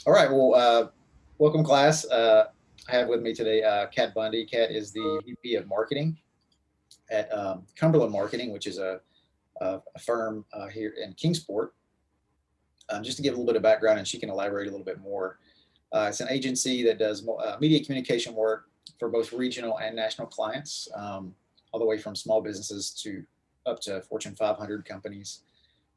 All right. Well, welcome, class. I have with me today Kat Bundy. Kat is the VP of Marketing at Cumberland Marketing, which is a firm here in Kingsport. Just to give a little bit of background, and she can elaborate a little bit more. It's an agency that does media communication work for both regional and national clients, all the way from small businesses to up to Fortune 500 companies.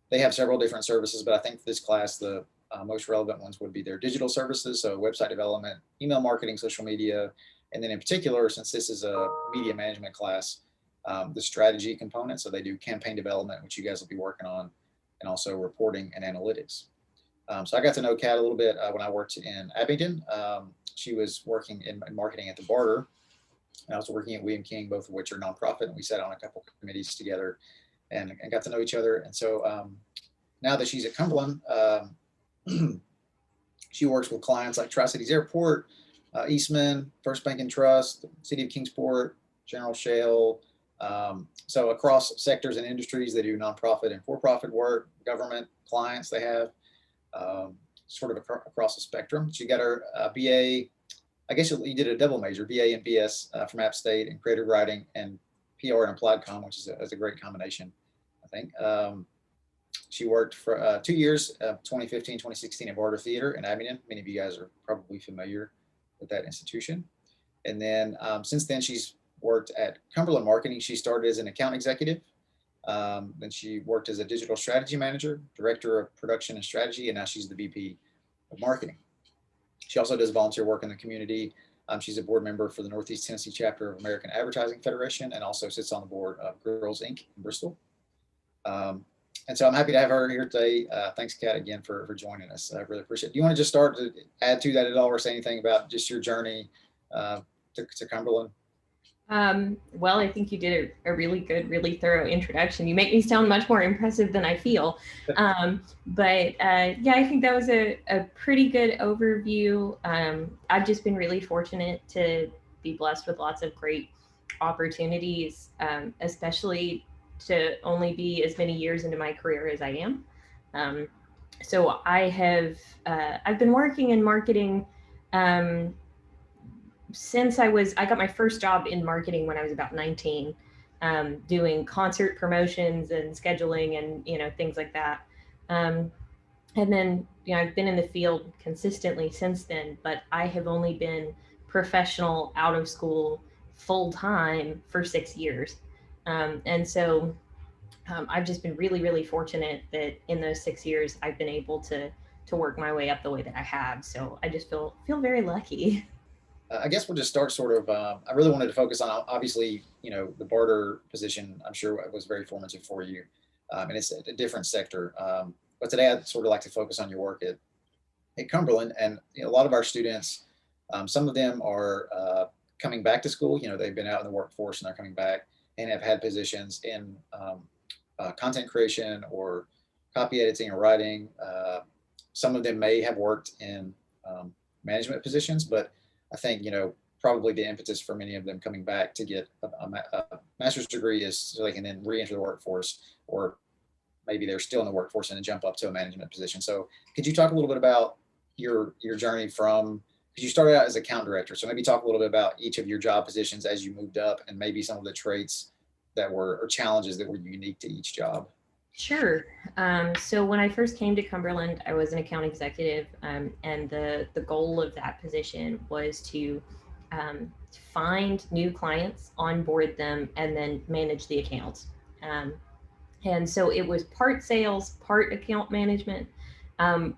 They have several different services, but I think for this class, the most relevant ones would be their digital services, so website development, email marketing, social media, and then in particular, since this is a media management class, the strategy component. So they do campaign development, which you guys will be working on, and also reporting and analytics. So I got to know Kat a little bit when I worked in Abingdon. She was working in marketing at the Barter, and I was working at William King, both of which are nonprofit, and we sat on a couple of committees together and got to know each other. And so now that she's at Cumberland, she works with clients like Tri-Cities Airport, Eastman, First Bank and Trust, City of Kingsport, General Shale. So across sectors and industries, they do nonprofit and for-profit work, government clients they have, sort of across the spectrum. She got her BA, I guess you did a double major, BA and BS from App State in creative writing and PR and applied com, which is a great combination, I think. She worked for 2 years, 2015, 2016 at Barter Theater in Abingdon. Many of you guys are probably familiar with that institution. And then since then, she's worked at Cumberland Marketing. She started as an account executive. Then she worked as a digital strategy manager, director of production and strategy, and now she's the VP of marketing. She also does volunteer work in the community. She's a board member for the Northeast Tennessee chapter of American Advertising Federation and also sits on the board of Girls Inc. in Bristol. And so I'm happy to have her here today. Thanks, Kat, again for joining us. I really appreciate it. Do you want to just start to add to that at all or say anything about just your journey to Cumberland? Well, I think you did a really good, really thorough introduction. You make me sound much more impressive than I feel. Yeah, I think that was a pretty good overview. I've just been really fortunate to be blessed with lots of great opportunities, especially to only be as many years into my career as I am. Um, so I've been working in marketing um, since I got my first job in marketing when I was about 19, doing concert promotions and scheduling and things like that. Um, and then I've been in the field consistently since then, but I have only been professional out of school full time for 6 years. I've just been really, really fortunate that in those 6 years I've been able to work my way up the way that I have. So I just feel very lucky. I guess we'll just start sort of. I really wanted to focus on obviously, the barter position. I'm sure it was very formative for you, and it's a different sector. But today, I'd sort of like to focus on your work at Cumberland, and a lot of our students, some of them are coming back to school. They've been out in the workforce and they're coming back and have had positions in content creation or copy editing or writing. Some of them may have worked in management positions, but I think probably the impetus for many of them coming back to get a master's degree is so they can then re-enter the workforce, or maybe they're still in the workforce and then jump up to a management position. So, could you talk a little bit about your journey from? Because you started out as account director, so maybe talk a little bit about each of your job positions as you moved up, and maybe some of the traits that were or challenges that were unique to each job. Sure. So when I first came to Cumberland, I was an account executive, and the goal of that position was to find new clients, onboard them, and then manage the accounts. Um, and so it was part sales, part account management,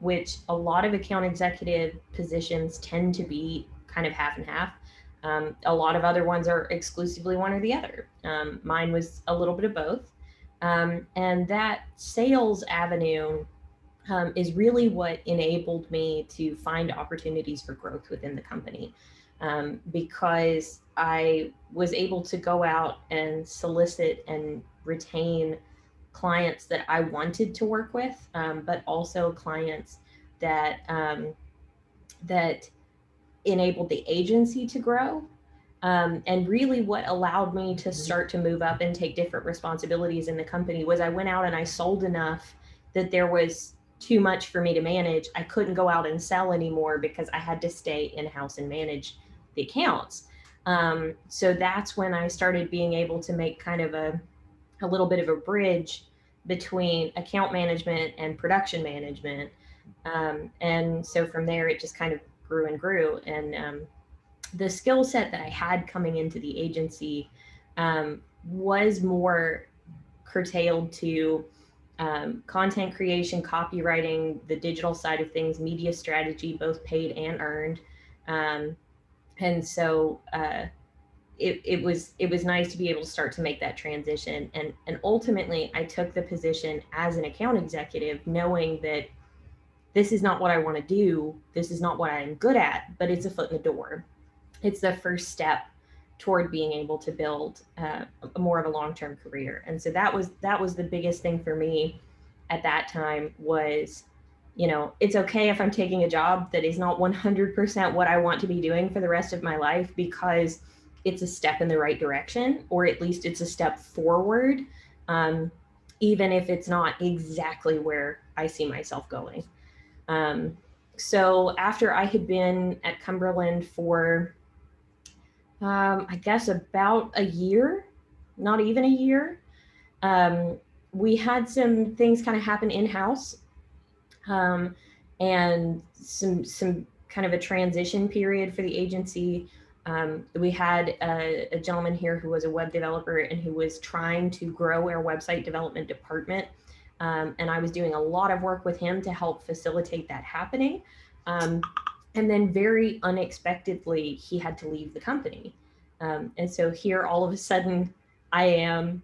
which a lot of account executive positions tend to be kind of half and half. A lot of other ones are exclusively one or the other. Mine was a little bit of both. And that sales avenue is really what enabled me to find opportunities for growth within the company, because I was able to go out and solicit and retain clients that I wanted to work with, but also clients that enabled the agency to grow. And really, what allowed me to start to move up and take different responsibilities in the company was I went out and I sold enough that there was too much for me to manage. I couldn't go out and sell anymore because I had to stay in-house and manage the accounts. So that's when I started being able to make kind of a little bit of a bridge between account management and production management. And so from there, it just kind of grew and grew. And the skill set that I had coming into the agency was more curtailed to content creation, copywriting, the digital side of things, media strategy, both paid and earned. Um, and so it was nice to be able to start to make that transition. And ultimately, I took the position as an account executive, knowing that this is not what I want to do. This is not what I'm good at, but it's a foot in the door. It's the first step toward being able to build more of a long-term career. And so that was the biggest thing for me at that time was, it's okay if I'm taking a job that is not 100% what I want to be doing for the rest of my life, because it's a step in the right direction, or at least it's a step forward, um, even if it's not exactly where I see myself going. Um, so after I had been at Cumberland for, I guess, about a year, not even a year, um, we had some things kind of happen in house, um, and some kind of a transition period for the agency. We had a gentleman here who was a web developer and who was trying to grow our website development department. And I was doing a lot of work with him to help facilitate that happening. Um, and then very unexpectedly, he had to leave the company. And so here, all of a sudden, I am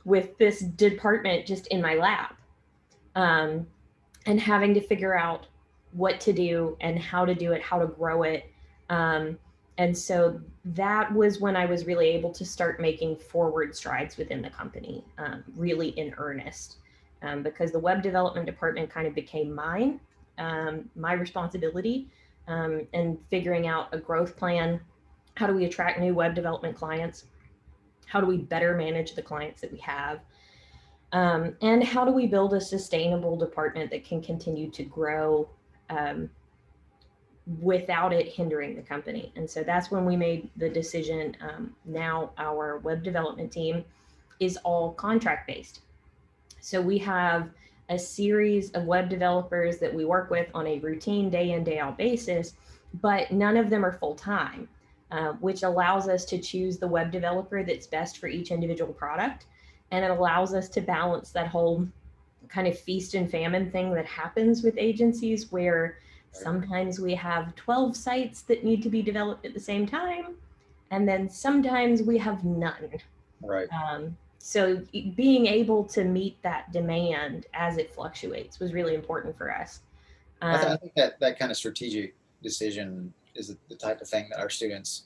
with this department just in my lap, um, and having to figure out what to do and how to do it, how to grow it. Um, and so that was when I was really able to start making forward strides within the company, really in earnest, because the web development department kind of became mine, my responsibility, and figuring out a growth plan. How do we attract new web development clients? How do we better manage the clients that we have? And how do we build a sustainable department that can continue to grow, um, without it hindering the company? And so that's when we made the decision. Now our web development team is all contract based. So we have a series of web developers that we work with on a routine day in, day out basis, but none of them are full time, which allows us to choose the web developer that's best for each individual product. And it allows us to balance that whole kind of feast and famine thing that happens with agencies, where sometimes we have 12 sites that need to be developed at the same time, and then sometimes we have none. Right. So being able to meet that demand as it fluctuates was really important for us. I think that that kind of strategic decision is the type of thing that our students,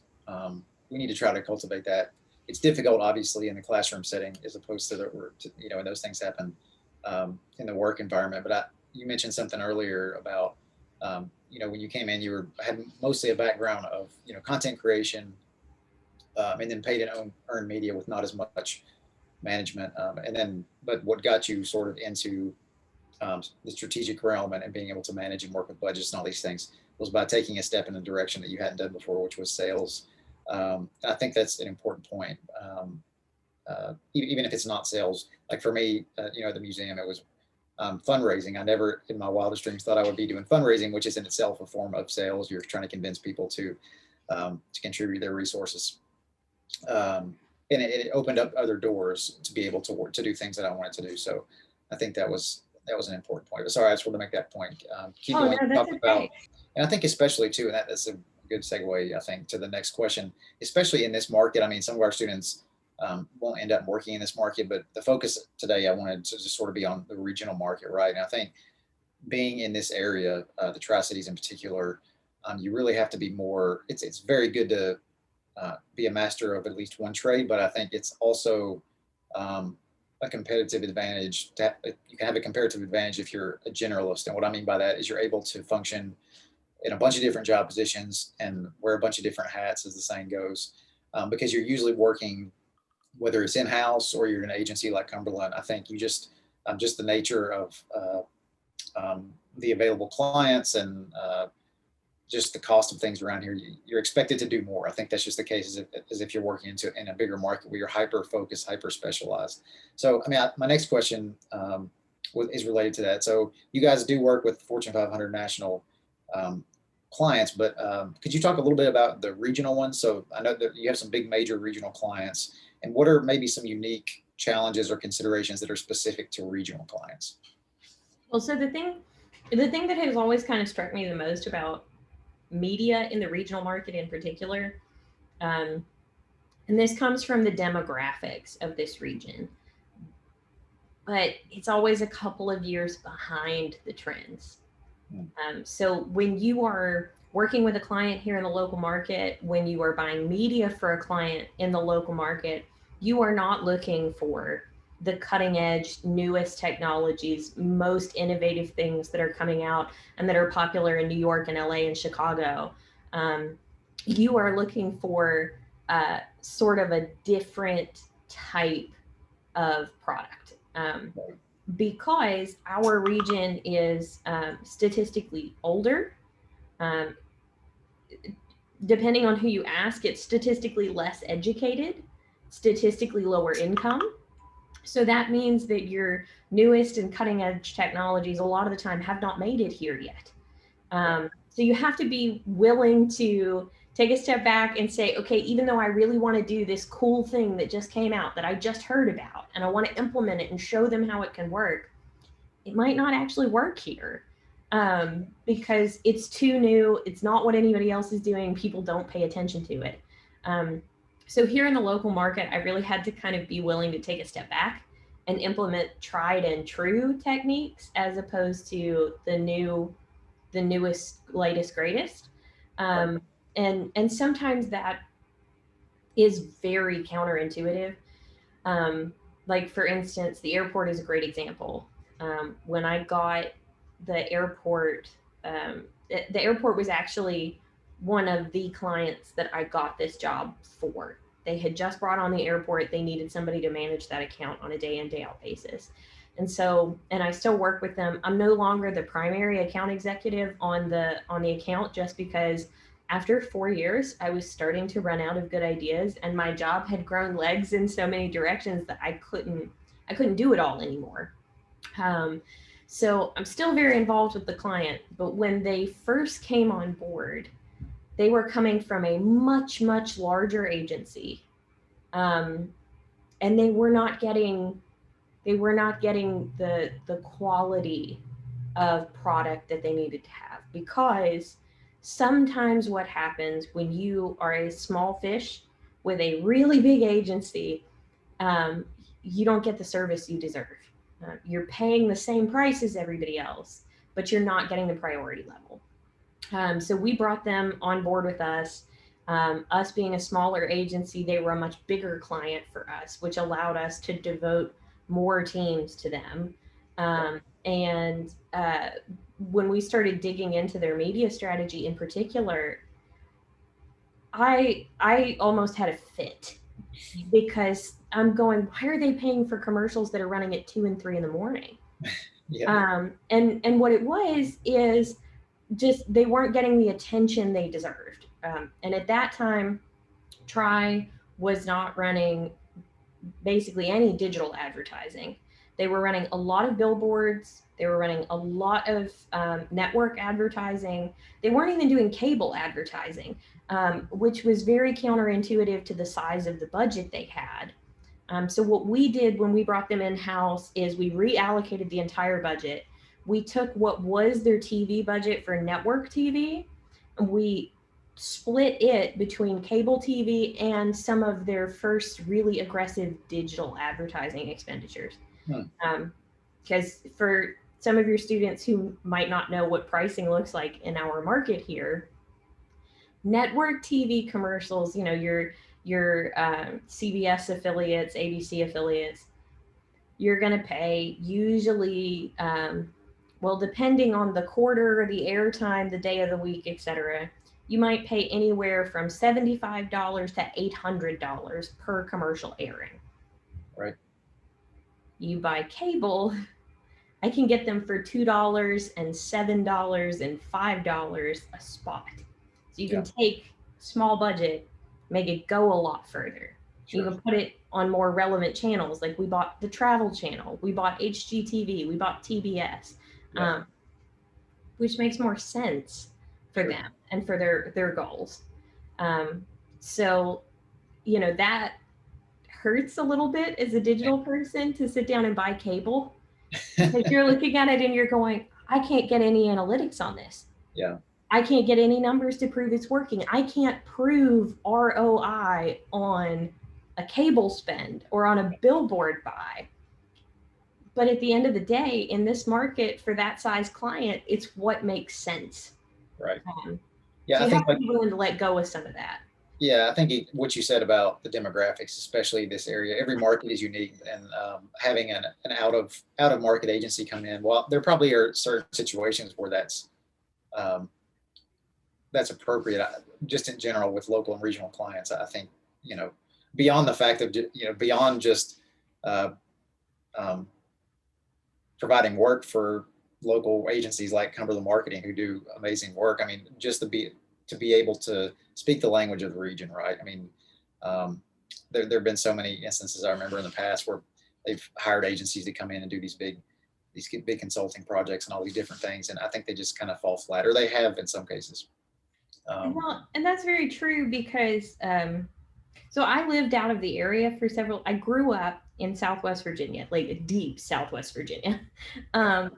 we need to try to cultivate that. It's difficult, obviously, in the classroom setting as opposed to when those things happen in the work environment. But you mentioned something earlier about, when you came in, had mostly a background of, content creation, and then paid and earned media with not as much management. But what got you sort of into the strategic realm and being able to manage and work with budgets and all these things was by taking a step in a direction that you hadn't done before, which was sales. I think that's an important point. Even if it's not sales, like for me, at the museum, it was fundraising. I never in my wildest dreams thought I would be doing fundraising, which is in itself a form of sales. You're trying to convince people to contribute their resources. And it opened up other doors to be able to work, to do things that I wanted to do. So I think that was an important point. But sorry, I just want to make that point. Keep Oh going. no, that's Talk about, okay. and I think especially too, and that's a good segue, I think, to the next question. Especially in this market, I mean, some of our students won't end up working in this market, but the focus today, I wanted to just sort of be on the regional market, right? And I think being in this area, the Tri Cities in particular, you really have to be more. It's very good to be a master of at least one trade, but I think it's also a competitive advantage. You can have a comparative advantage if you're a generalist, and what I mean by that is you're able to function in a bunch of different job positions and wear a bunch of different hats, as the saying goes, because you're usually working, whether it's in house or you're in an agency like Cumberland. I think you just the nature of the available clients and just the cost of things around here, you're expected to do more. I think that's just the case as if you're working in a bigger market where you're hyper focused, hyper specialized. So, I mean, my next question is related to that. So, you guys do work with Fortune 500 national um, clients, but could you talk a little bit about the regional ones? So, I know that you have some big major regional clients, and what are maybe some unique challenges or considerations that are specific to regional clients? Well, so the thing that has always kind of struck me the most about media in the regional market in particular, um, and this comes from the demographics of this region, but it's always a couple of years behind the trends. So when you are working with a client here in the local market, when you are buying media for a client in the local market, you are not looking for the cutting edge, newest technologies, most innovative things that are coming out and that are popular in New York and LA and Chicago. Um, you are looking for sort of a different type of product. Because our region is statistically older. Um, Depending on who you ask, it's statistically less educated, statistically lower income. So that means that your newest and cutting edge technologies, a lot of the time, have not made it here yet. So you have to be willing to take a step back and say, okay, even though I really want to do this cool thing that just came out that I just heard about, and I want to implement it and show them how it can work, it might not actually work here because it's too new. It's not what anybody else is doing. People don't pay attention to it. Um, so here in the local market, I really had to kind of be willing to take a step back and implement tried and true techniques as opposed to the newest, latest, greatest. Right. And sometimes that is very counterintuitive. Um, like for instance, the airport is a great example. When I got the airport, the airport was actually one of the clients that I got this job for. They had just brought on the airport. They needed somebody to manage that account on a day in, day out basis. And so, and I still work with them. I'm no longer the primary account executive on the account just because after 4 years, I was starting to run out of good ideas, and my job had grown legs in so many directions that I couldn't do it all anymore. Um, so I'm still very involved with the client, but when they first came on board, they were coming from a much, much larger agency. Um, and they were not getting the quality of product that they needed to have, because sometimes what happens when you are a small fish with a really big agency, um, you don't get the service you deserve. You're paying the same price as everybody else, but you're not getting the priority level. So we brought them on board with us. Us being a smaller agency, they were a much bigger client for us, which allowed us to devote more teams to them. And when we started digging into their media strategy in particular, I almost had a fit because I'm going, why are they paying for commercials that are running at 2 and 3 in the morning? Yeah. And what it was is just they weren't getting the attention they deserved. And at that time, Try was not running basically any digital advertising. They were running a lot of billboards. They were running a lot of network advertising. They weren't even doing cable advertising, which was very counterintuitive to the size of the budget they had. So what we did when we brought them in house is we reallocated the entire budget. We took what was their TV budget for network TV, and we split it between cable TV and some of their first really aggressive digital advertising expenditures. Because for some of your students who might not know what pricing looks like in our market here, network TV commercials, you know, your CBS affiliates, ABC affiliates, you're going to pay usually, well, depending on the quarter, the airtime, the day of the week, etc. You might pay anywhere from $75 to $800 per commercial airing. Right. You buy cable, I can get them for $2 and $7 and $5 a spot. So you Yeah, can take small budget, make it go a lot further. You sure. can put it on more relevant channels. Like we bought the travel channel, we bought HGTV, we bought TBS, Yeah, um, which makes more sense for sure. them and for their goals. Um, so that hurts a little bit as a digital person to sit down and buy cable because you're looking at it and you're going, I can't get any analytics on this. Yeah, I can't get any numbers to prove it's working. I can't prove ROI on a cable spend or on a billboard buy. But at the end of the day, in this market for that size client, it's what makes sense. right. So Yeah, I you think have to be willing to let go of some of that. yeah, I think what you said about the demographics, especially this area, every market is unique, and having an out of market agency come in, well, there probably are certain situations where um, that's appropriate. Just in general with local and regional clients, I think you know beyond the fact of beyond just uh, um, providing work for local agencies like Cumberland Marketing who do amazing work. I mean, just to be able to speak the language of the region, right? I mean, um, there have been so many instances I remember in the past where they've hired agencies to come in and do these big consulting projects and all these different things, and I think they just kind of fall flat, or they have in some cases. Um, Well, and that's very true because so I lived out of the area for several. I grew up in Southwest Virginia, like deep Southwest Virginia. Um,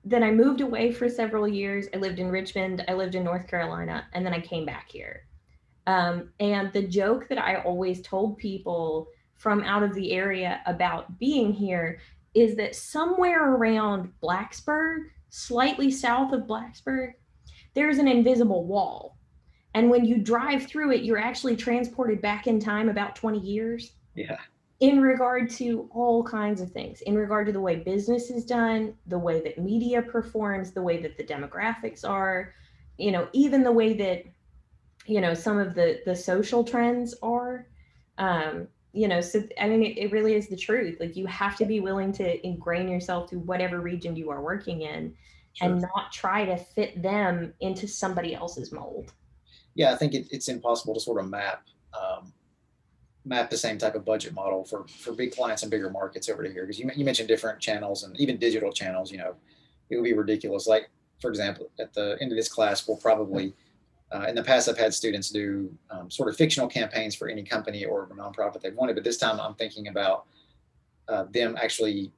then I moved away for several years. I lived in Richmond. I lived in North Carolina, and then I came back here. And the joke that I always told people from out of the area about being here is that somewhere around Blacksburg, slightly south of Blacksburg, there's an invisible wall. And when you drive through it, you're actually transported back in time about 20 years yeah, in regard to all kinds of things, in regard to the way business is done, the way that media performs, the way that the demographics are, even the way that some of the social trends are. So I mean it really is the truth. Like you have to be willing to ingrain yourself to whatever region you are working in sure. and not try to fit them into somebody else's mold. Yeah, I think it's impossible to sort of um, map the same type of budget model for big clients and bigger markets over to here, because you mentioned different channels and even digital channels. It would be ridiculous. Like, for example, at the end of this class, we'll probably in the past, I've had students do sort of fictional campaigns for any company or nonprofit they wanted, but this time I'm thinking about them actually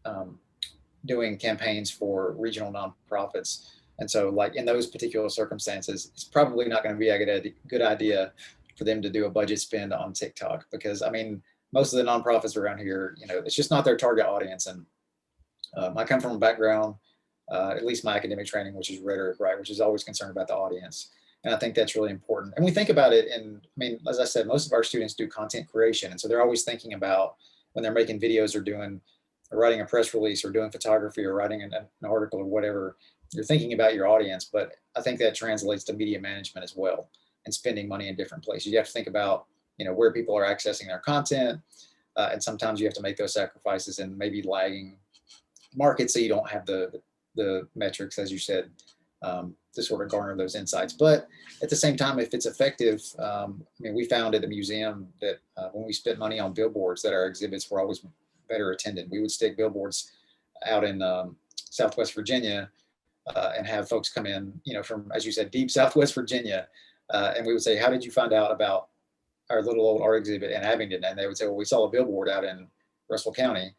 um, doing campaigns for regional nonprofits. And so, like in those particular circumstances, it's probably not going to be a good idea for them to do a budget spend on TikTok, because I mean, most of the nonprofits around here, it's just not their target audience. And I come from a background, at least my academic training, which is rhetoric, right, which is always concerned about the audience. And I think that's really important. And we think about it, and I mean, as I said, most of our students do content creation. And so they're always thinking about when they're making videos or writing a press release or doing photography or writing an article or whatever, you're thinking about your audience. But I think that translates to media management as well and spending money in different places. You have to think about, where people are accessing their content. And sometimes you have to make those sacrifices and maybe lagging market, so you don't have the metrics, as you said, to sort of garner those insights. But at the same time, if it's effective, I mean, we found at the museum that when we spent money on billboards, that our exhibits were always better attended. We would stick billboards out in Southwest Virginia and have folks come in, from, as you said, deep Southwest Virginia, and we would say, "How did you find out about our little old art exhibit in Abingdon?" And they would say, "Well, we saw a billboard out in Russell County."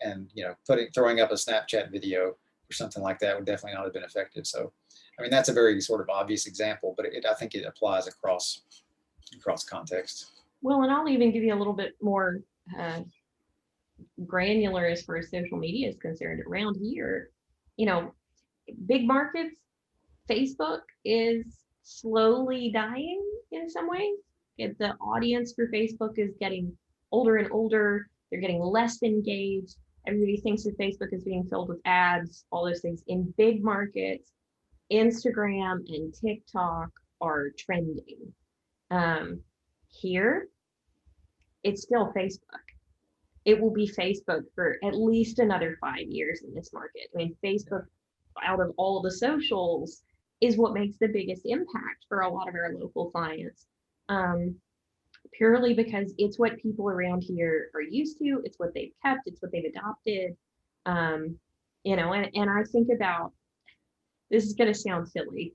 And throwing up a Snapchat video or something like that would definitely not have been effective. So, I mean, that's a very sort of obvious example, but I think it applies across context. Well, and I'll even give you a little bit more uh, granular as far as social media is concerned. Around here, you know, big markets, Facebook is slowly dying in some ways. The audience for Facebook is getting older and older. They're getting less engaged. Everybody thinks that Facebook is being filled with ads, all those things. In big markets, Instagram and TikTok are trending. Um, Here, it's still Facebook. it will be Facebook for at least another 5 years in this market. I mean, Facebook, out of all the socials, is what makes the biggest impact for a lot of our local clients. Purely because it's what people around here are used to, it's what they've kept, it's what they've adopted. And I think about, this is going to sound silly,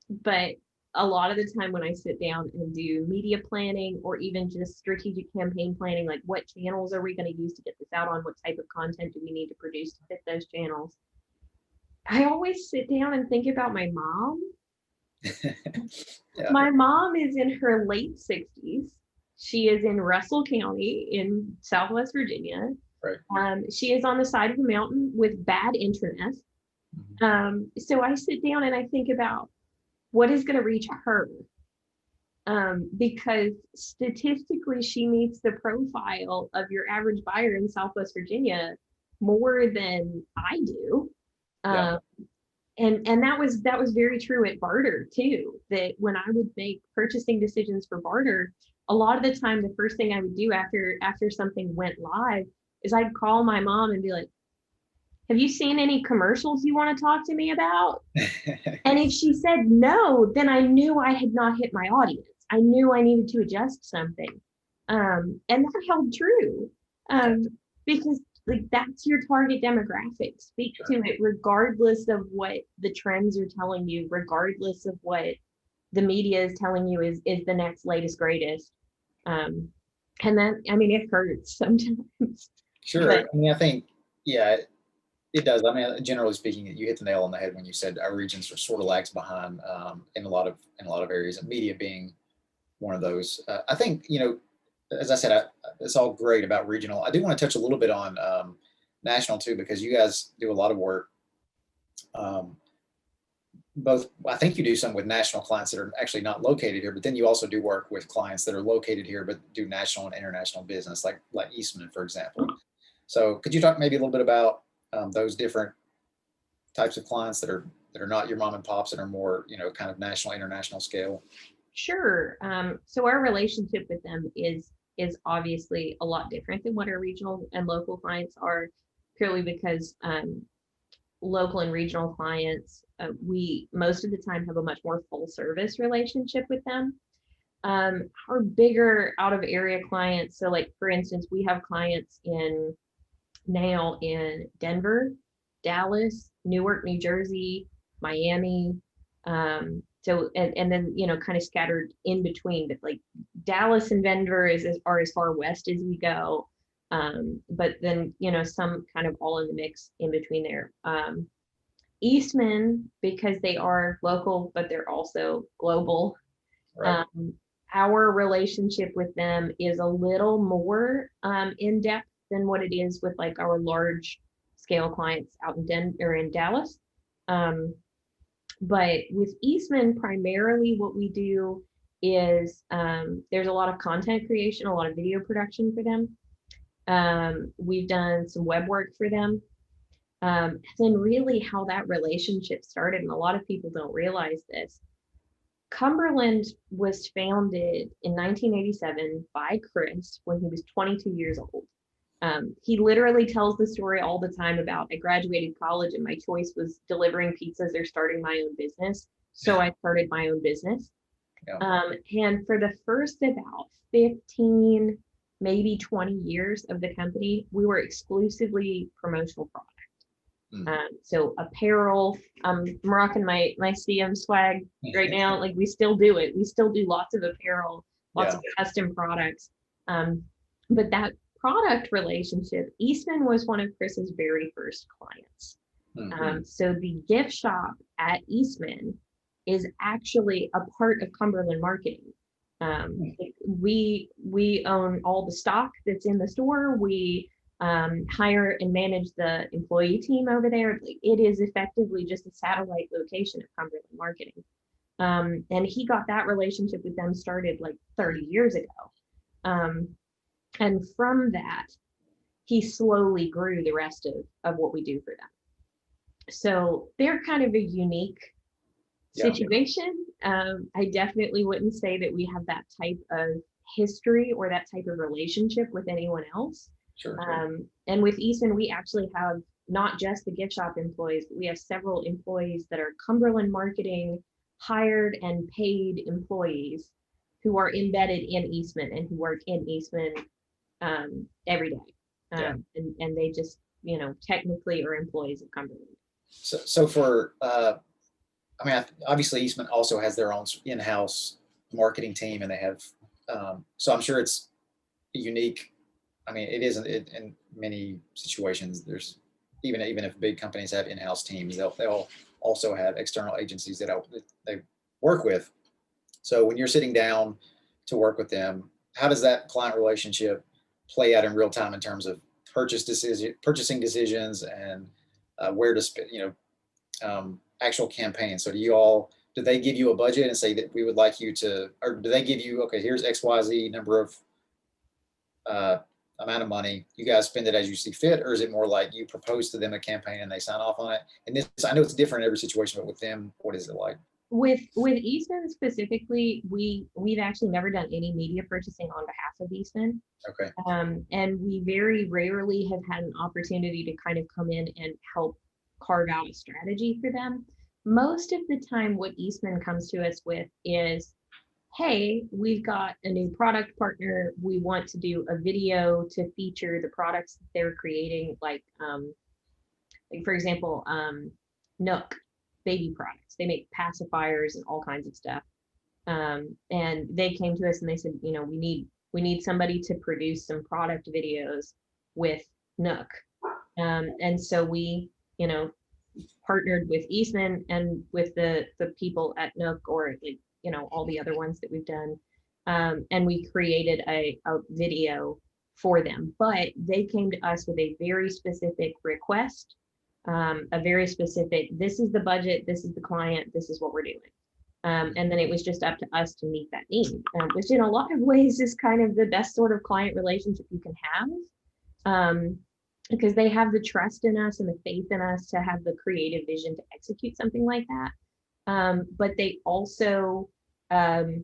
but a lot of the time when I sit down and do media planning or even just strategic campaign planning, like what channels are we going to use to get this out on, what type of content do we need to produce to fit those channels, I always sit down and think about my mom. Yeah. My mom is in her late 60s. She is in Russell County in Southwest Virginia. Right. She is on the side of a mountain with bad internet. So I sit down and I think about what is going to reach her, because statistically she meets the profile of your average buyer in Southwest Virginia more than I do. Yeah. And that was very true at barter too, that when I would make purchasing decisions for barter, a lot of the time the first thing I would do after something went live is I'd call my mom and be like, have you seen any commercials you want to talk to me about? And if she said no, then I knew I had not hit my audience. I knew I needed to adjust something. And that held true, because like that's your target demographic. Speak to it regardless of what the trends are telling you, regardless of what the media is telling you is the next latest greatest. And then, I mean, it hurts sometimes. Sure. But I mean, I think, yeah, it does. I mean, generally speaking, you hit the nail on the head when you said our regions are sort of lags behind in a lot of areas, and media being one of those. I think, as I said, it's all great about regional. I do want to touch a little bit on national too, because you guys do a lot of work. Both, I think you do some with national clients that are actually not located here, but then you also do work with clients that are located here but do national and international business, like Eastman, for example. So could you talk maybe a little bit about those different types of clients that are not your mom and pops, that are more, kind of national, international scale? sure. So our relationship with them is obviously a lot different than what our regional and local clients are, purely because local and regional clients, we most of the time have a much more full service relationship with them. Our bigger out of area clients, so like for instance, we have clients now in Denver, Dallas, Newark, New Jersey, Miami. So and then kind of scattered in between, but like Dallas and Denver are as far west as we go. But then some kind of all in the mix in between there. Eastman, because they are local but they're also global. Right. Our relationship with them is a little more in depth than what it is with like our large scale clients out in Denver or in Dallas. But with Eastman, primarily what we do is there's a lot of content creation, a lot of video production for them. We've done some web work for them. Then really how that relationship started, and a lot of people don't realize this, Cumberland was founded in 1987 by Chris when he was 22 years old. He literally tells the story all the time about, I graduated college and my choice was delivering pizzas or starting my own business. So I started my own business. Yeah. And for the first about 15, maybe 20 years of the company, we were exclusively promotional product. So apparel, I'm rocking my CM swag right now. Like we still do it. We still do lots of apparel, lots of custom products. But that product relationship, Eastman was one of Chris's very first clients. So the gift shop at Eastman is actually a part of Cumberland Marketing. We own all the stock that's in the store. We hire and manage the employee team over there. It is effectively just a satellite location of Cumberland Marketing. And he got that relationship with them started like 30 years ago. And from that, he slowly grew the rest of what we do for them. So they're kind of a unique situation. I definitely wouldn't say that we have that type of history or that type of relationship with anyone else. Sure. And with Eastman, we actually have not just the gift shop employees, but we have several employees that are Cumberland marketing hired and paid employees who are embedded in Eastman and who work in Eastman every day. And they just, technically are employees of Cumberland. So for, I mean, obviously Eastman also has their own in-house marketing team, and they have, so I'm sure it's unique. I mean, it isn't in many situations. There's even if big companies have in-house teams, they'll also have external agencies that they work with. So when you're sitting down to work with them, how does that client relationship play out in real time in terms of purchasing decisions, and where to spend, actual campaigns? So do they give you a budget and say that we would like you to, or do they give you, okay, here's XYZ number of amount of money, you guys spend it as you see fit? Or is it more like you propose to them a campaign and they sign off on it? And this, I know it's different in every situation, but with them, what is it like? With Eastman specifically, we've actually never done any media purchasing on behalf of Eastman. Okay. And we very rarely have had an opportunity to kind of come in and help carve out a strategy for them. Most of the time, what Eastman comes to us with is, hey, we've got a new product partner. We want to do a video to feature the products that they're creating, like for example, Nook baby products. They make pacifiers and all kinds of stuff. And they came to us and they said, we need somebody to produce some product videos with Nook. And so we, partnered with Eastman and with the people at Nook, or all the other ones that we've done. And we created a video for them, but they came to us with a very specific request, a very specific, this is the budget, this is the client, this is what we're doing. And then it was just up to us to meet that need, which in a lot of ways is kind of the best sort of client relationship you can have, because they have the trust in us and the faith in us to have the creative vision to execute something like that. But they also, they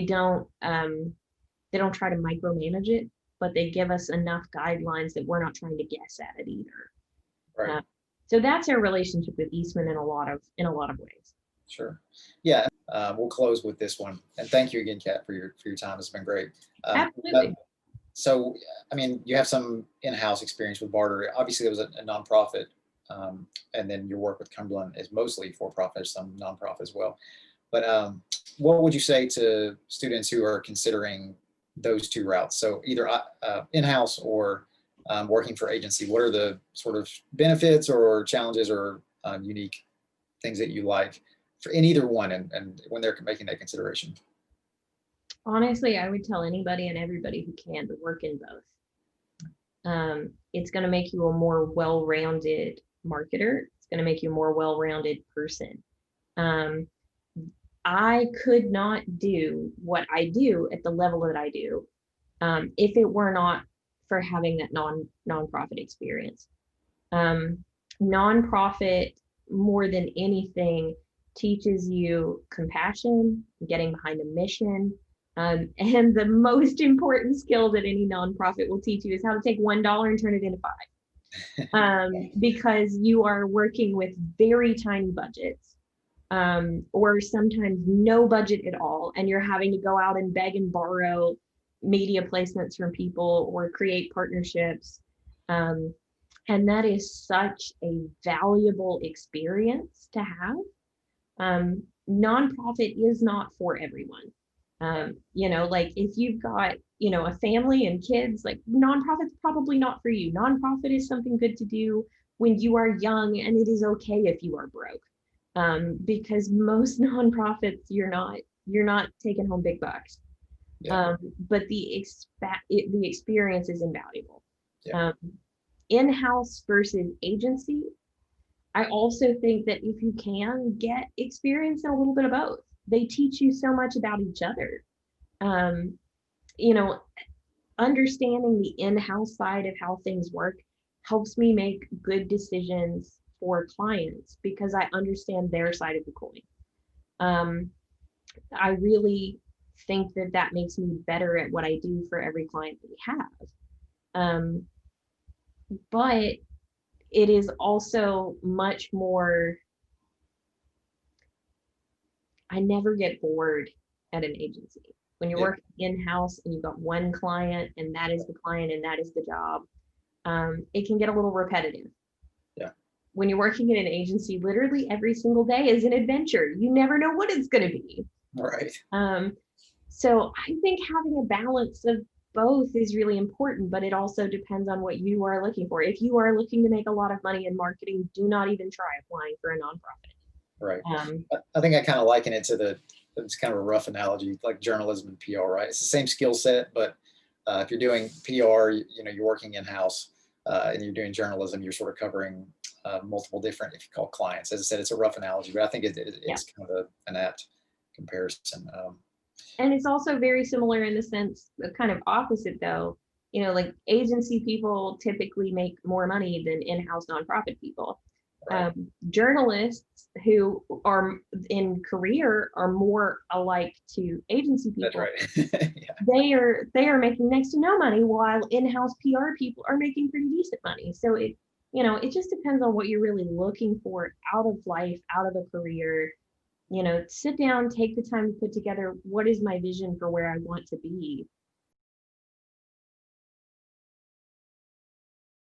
don't try to micromanage it, but they give us enough guidelines that we're not trying to guess at it either. Right. So that's our relationship with Eastman in a lot of ways. Sure. Yeah. We'll close with this one, and thank you again, Kat, for your time. It's been great. Absolutely. So, I mean, you have some in-house experience with Barter. Obviously, there was a nonprofit, and then your work with Cumberland is mostly for-profit, some nonprofit as well. But what would you say to students who are considering those two routes? So either in-house or working for agency. What are the sort of benefits or challenges or unique things that you like in either one, and when they're making that consideration? Honestly, I would tell anybody and everybody who can to work in both. It's going to make you a more well-rounded marketer. It's going to make you a more well-rounded person. I could not do what I do at the level that I do if it were not for having that nonprofit experience. Nonprofit, more than anything, teaches you compassion, getting behind a mission. And the most important skill that any nonprofit will teach you is how to take $1 and turn it into $5. Because you are working with very tiny budgets, or sometimes no budget at all, and you're having to go out and beg and borrow media placements from people or create partnerships. And that is such a valuable experience to have. Nonprofit is not for everyone. Like if you've got, a family and kids, like nonprofit's probably not for you. Nonprofit is something good to do when you are young, and it is okay if you are broke. Because most nonprofits, you're not taking home big bucks. Yeah. But the experience is invaluable. Yeah. In-house versus agency, I also think that if you can get experience in a little bit of both, they teach you so much about each other. Understanding the in-house side of how things work helps me make good decisions for clients because I understand their side of the coin. I really think that that makes me better at what I do for every client that we have. Um, but it is also much more, I never get bored at an agency. When you're Yeah. working in-house and you've got one client and that is the client and that is the job, it can get a little repetitive. Yeah. When you're working in an agency, literally every single day is an adventure. You never know what it's going to be. Right. Um, so I think having a balance of both is really important, but it also depends on what you are looking for. If you are looking to make a lot of money in marketing, do not even try applying for a nonprofit. Right. Um, I think I kind of liken it to it's kind of a rough analogy, like journalism and PR, right? It's the same skill set, but if you're doing PR, you're working in-house, and you're doing journalism, you're sort of covering multiple different, if you call clients. As I said, it's a rough analogy, but I think yeah. it's kind of an apt comparison. And it's also very similar in the sense, kind of opposite though, like agency people typically make more money than in-house nonprofit people. Right. Journalists who are in career are more alike to agency That's people. right. Yeah. They are making next to no money while in-house PR people are making pretty decent money. So it just depends on what you're really looking for out of life, out of a career. Sit down, take the time to put together what is my vision for where I want to be.